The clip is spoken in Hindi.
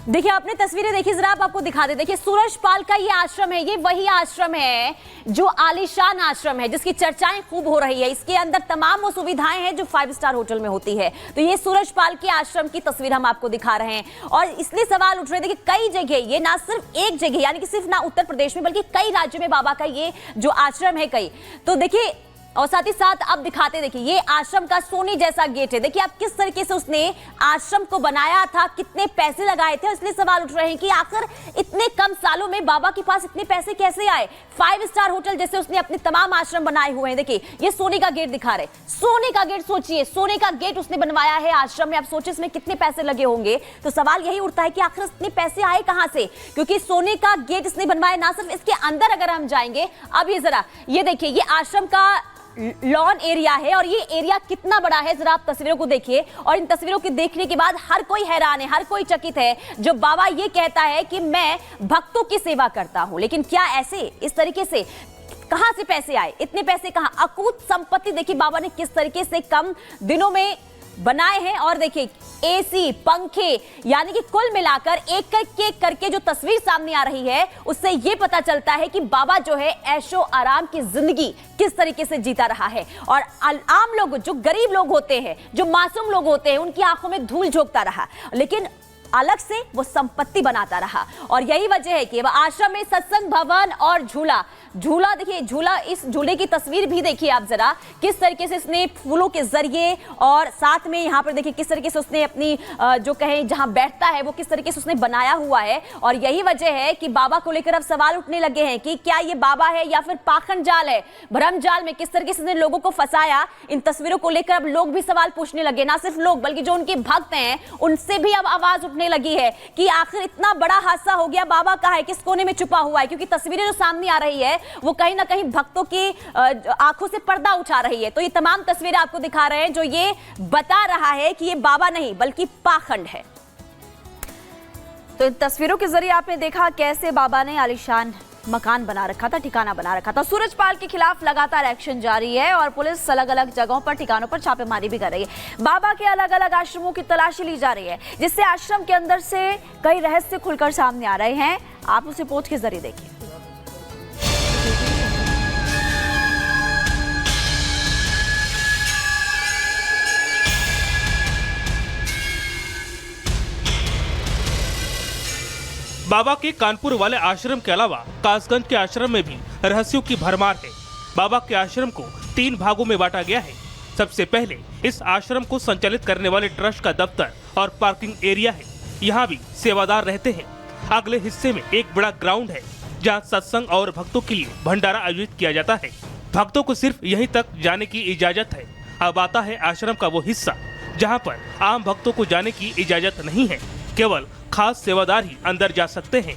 देखिए आपने तस्वीरें देखी, जरा आप आपको दिखा दे। देखिए सूरजपाल का ये आश्रम है, ये वही आश्रम है जो आलीशान आश्रम है जिसकी चर्चाएं खूब हो रही है। इसके अंदर तमाम वो सुविधाएं हैं जो 5 स्टार होटल में होती है। तो ये सूरजपाल के आश्रम की तस्वीर हम आपको दिखा रहे हैं और इसलिए सवाल उठ रहे थे कि कई जगह, ये ना सिर्फ एक जगह यानी कि सिर्फ ना उत्तर प्रदेश में बल्कि कई राज्यों में बाबा का ये जो आश्रम है कई। तो देखिए और साथ ही साथ अब दिखाते, देखिए ये आश्रम का सोने जैसा गेट है। देखिए आप किस तरीके से उसने आश्रम को बनाया था, कितने पैसे लगाए थे। इसलिए सवाल उठ रहे हैं कि आखिर इतने कम सालों में बाबा के पास इतने पैसे कैसे आए। 5 स्टार होटल जैसे उसने अपने तमाम आश्रम बनाए हुए हैं। देखिए ये सोने का गेट दिखा रहे, सोने का गेट, सोचिए सोने का गेट उसने बनवाया है आश्रम में। आप सोचिए इसमें कितने पैसे लगे होंगे। तो सवाल यही उठता है कि आखिर इतने पैसे आए कहां से, क्योंकि सोने का गेट इसने बनवाया। ना सिर्फ इसके अंदर अगर हम जाएंगे, अब ये जरा ये देखिए, ये आश्रम का लॉन एरिया है और ये एरिया कितना बड़ा है जरा आप तस्वीरों को देखिए। और इन तस्वीरों को देखने के बाद हर कोई हैरान है, हर कोई चकित है। जो बाबा ये कहता है कि मैं भक्तों की सेवा करता हूं, लेकिन क्या ऐसे इस तरीके से कहां से पैसे आए, इतने पैसे कहां। अकूत संपत्ति देखिए बाबा ने किस तरीके से कम दिनों में बनाए हैं। और देखिए एसी, पंखे, यानी कि कुल मिलाकर एक एक करके जो तस्वीर सामने आ रही है उससे यह पता चलता है कि बाबा जो है ऐशो आराम की जिंदगी किस तरीके से जीता रहा है। और आम लोग, जो गरीब लोग होते हैं, जो मासूम लोग होते हैं, उनकी आंखों में धूल झोंकता रहा, लेकिन अलग से वो संपत्ति बनाता रहा। और यही वजह है कि आश्रम में सत्संग भवन और झूला, झूला देखिए, झूला, इस झूले की तस्वीर भी देखिए आप जरा, किस तरीके से इसने फूलों के जरिए और साथ में यहाँ पर देखिए किस तरीके से उसने अपनी जो कहें जहाँ बैठता है वो किस तरीके से उसने बनाया हुआ है। और यही वजह है कि बाबा को लेकर अब सवाल उठने लगे हैं कि क्या ये बाबा है या फिर पाखंड जाल है, भ्रम जाल में किस तरीके से इसने लोगों को फंसाया। इन तस्वीरों को लेकर अब लोग भी सवाल पूछने लगे, ना सिर्फ लोग बल्कि जो उनके भक्त हैं उनसे भी अब आवाज उठने लगी है कि आखिर इतना बड़ा हादसा हो गया, बाबा कहाँ है, किस कोने में छुपा हुआ है। क्योंकि तस्वीरें जो सामने आ रही है वो कहीं ना कहीं भक्तों की आंखों से पर्दा उठा रही है। तो ये तमाम तस्वीरें आपको दिखा रहे हैं जो ये बता रहा है कि ये बाबा नहीं बल्कि पाखंड है। तो इन तस्वीरों के जरिए आपने देखा कैसे बाबा ने आलीशान मकान बना रखा था, ठिकाना बना रखा था। सूरजपाल के खिलाफ लगातार एक्शन जारी है और पुलिस अलग अलग जगहों पर, ठिकानों पर छापेमारी भी कर रही है। बाबा के अलग अलग आश्रमों की तलाशी ली जा रही है, जिससे आश्रम के अंदर से कई रहस्य खुलकर सामने आ रहे हैं। आप उस रिपोर्ट के जरिए देखिए। बाबा के कानपुर वाले आश्रम के अलावा कासगंज के आश्रम में भी रहस्यों की भरमार है। बाबा के आश्रम को 3 भागों में बांटा गया है। सबसे पहले इस आश्रम को संचालित करने वाले ट्रस्ट का दफ्तर और पार्किंग एरिया है, यहाँ भी सेवादार रहते हैं। अगले हिस्से में एक बड़ा ग्राउंड है जहाँ सत्संग और भक्तों के लिए भंडारा आयोजित किया जाता है। भक्तों को सिर्फ यहीं तक जाने की इजाजत है। अब आता है आश्रम का वो हिस्सा जहाँ पर आम भक्तों को जाने की इजाजत नहीं है, केवल खास सेवादार ही अंदर जा सकते हैं।